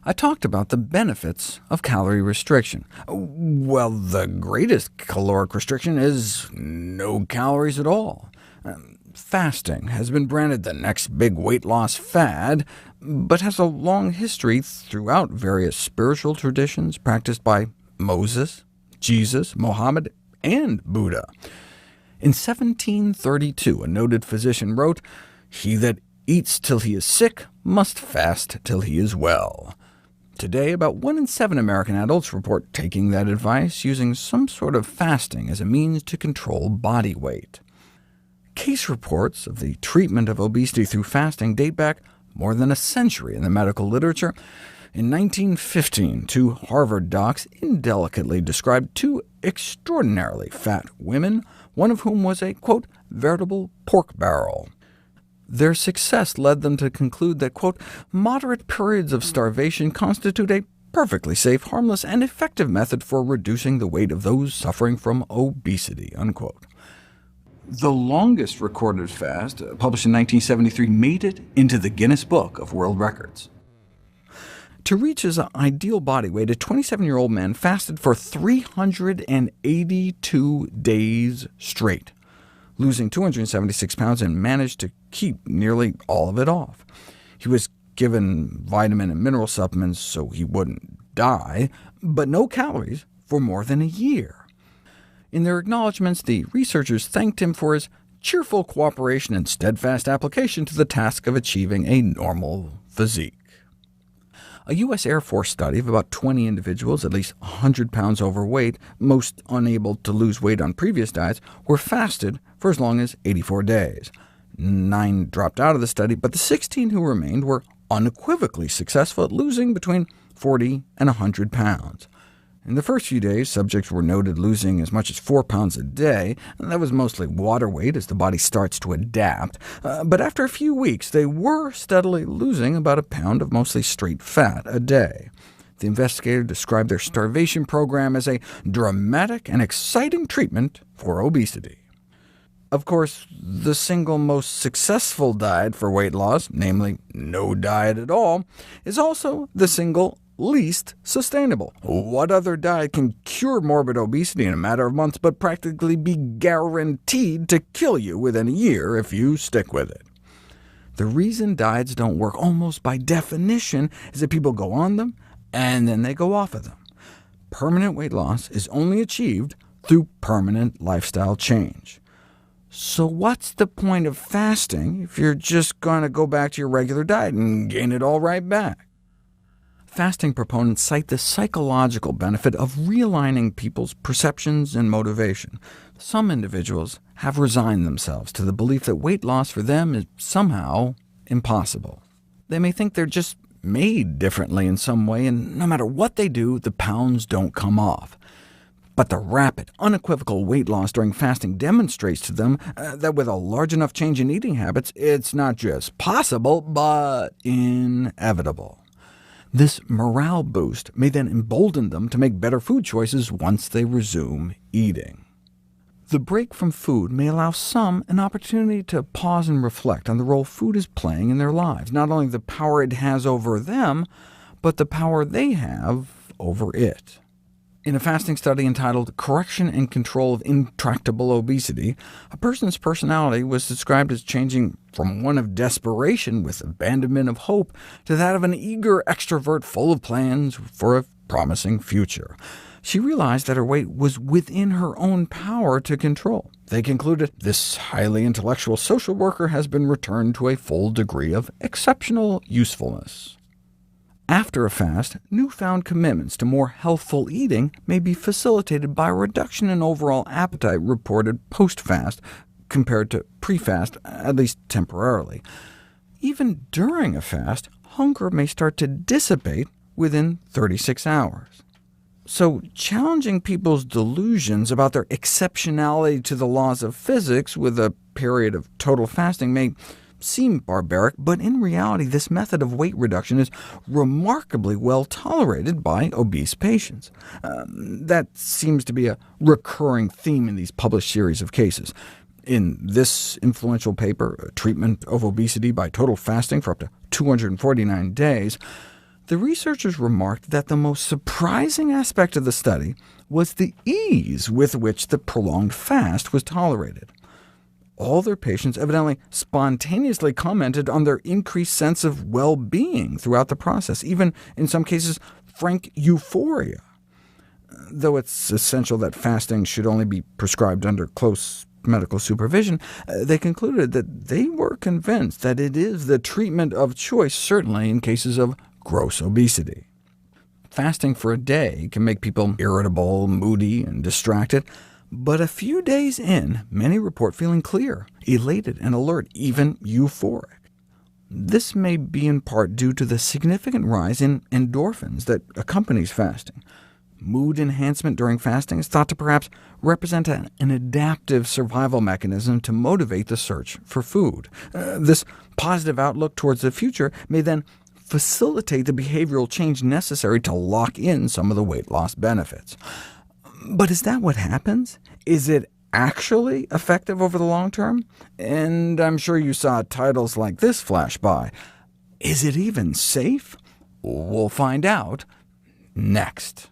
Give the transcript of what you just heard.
I talked about the benefits of calorie restriction. Well, the greatest caloric restriction is no calories at all. Fasting has been branded the next big weight loss fad, but has a long history throughout various spiritual traditions practiced by Moses, Jesus, Mohammed, and Buddha. In 1732, a noted physician wrote, "He that eats till he is sick must fast till he is well." Today, about 1 in 7 American adults report taking that advice, using some sort of fasting as a means to control body weight. Case reports of the treatment of obesity through fasting date back more than a century in the medical literature. In 1915, 2 Harvard docs indelicately described 2 extraordinarily fat women, one of whom was a, quote, veritable pork barrel. Their success led them to conclude that, quote, moderate periods of starvation constitute a perfectly safe, harmless, and effective method for reducing the weight of those suffering from obesity, unquote. The longest recorded fast, published in 1973, made it into the Guinness Book of World Records. To reach his ideal body weight, a 27-year-old man fasted for 382 days straight, losing 276 pounds, and managed to keep nearly all of it off. He was given vitamin and mineral supplements so he wouldn't die, but no calories for more than a year. In their acknowledgments, the researchers thanked him for his cheerful cooperation and steadfast application to the task of achieving a normal physique. A U.S. Air Force study of about 20 individuals, at least 100 pounds overweight, most unable to lose weight on previous diets, were fasted for as long as 84 days. 9 dropped out of the study, but the 16 who remained were unequivocally successful at losing between 40 and 100 pounds. In the first few days, subjects were noted losing as much as 4 pounds a day, and that was mostly water weight as the body starts to adapt. But after a few weeks, they were steadily losing about a pound of mostly straight fat a day. The investigator described their starvation program as a dramatic and exciting treatment for obesity. Of course, the single most successful diet for weight loss, namely no diet at all, is also the single least sustainable. What other diet can cure morbid obesity in a matter of months, but practically be guaranteed to kill you within a year if you stick with it? The reason diets don't work, almost by definition, is that people go on them, and then they go off of them. Permanent weight loss is only achieved through permanent lifestyle change. So what's the point of fasting if you're just going to go back to your regular diet and gain it all right back? Fasting proponents cite the psychological benefit of realigning people's perceptions and motivation. Some individuals have resigned themselves to the belief that weight loss for them is somehow impossible. They may think they're just made differently in some way, and no matter what they do, the pounds don't come off. But the rapid, unequivocal weight loss during fasting demonstrates to them that with a large enough change in eating habits, it's not just possible, but inevitable. This morale boost may then embolden them to make better food choices once they resume eating. The break from food may allow some an opportunity to pause and reflect on the role food is playing in their lives, not only the power it has over them, but the power they have over it. In a fasting study entitled Correction and Control of Intractable Obesity, a person's personality was described as changing from one of desperation with abandonment of hope to that of an eager extrovert full of plans for a promising future. She realized that her weight was within her own power to control. They concluded, this highly intellectual social worker has been returned to a full degree of exceptional usefulness. After a fast, newfound commitments to more healthful eating may be facilitated by a reduction in overall appetite reported post-fast compared to pre-fast, at least temporarily. Even during a fast, hunger may start to dissipate within 36 hours. So challenging people's delusions about their exceptionality to the laws of physics with a period of total fasting may seem barbaric, but in reality this method of weight reduction is remarkably well tolerated by obese patients. That seems to be a recurring theme in these published series of cases. In this influential paper, Treatment of Obesity by Total Fasting for up to 249 days, The researchers remarked that the most surprising aspect of the study was the ease with which the prolonged fast was tolerated. All their patients evidently spontaneously commented on their increased sense of well-being throughout the process, even in some cases frank euphoria. Though it's essential that fasting should only be prescribed under close medical supervision, they concluded that they were convinced that it is the treatment of choice, certainly in cases of gross obesity. Fasting for a day can make people irritable, moody, and distracted, but a few days in, many report feeling clear, elated, and alert, even euphoric. This may be in part due to the significant rise in endorphins that accompanies fasting. Mood enhancement during fasting is thought to perhaps represent an adaptive survival mechanism to motivate the search for food. This positive outlook towards the future may then facilitate the behavioral change necessary to lock in some of the weight loss benefits. But is that what happens? Is it actually effective over the long term? And I'm sure you saw titles like this flash by. Is it even safe? We'll find out next.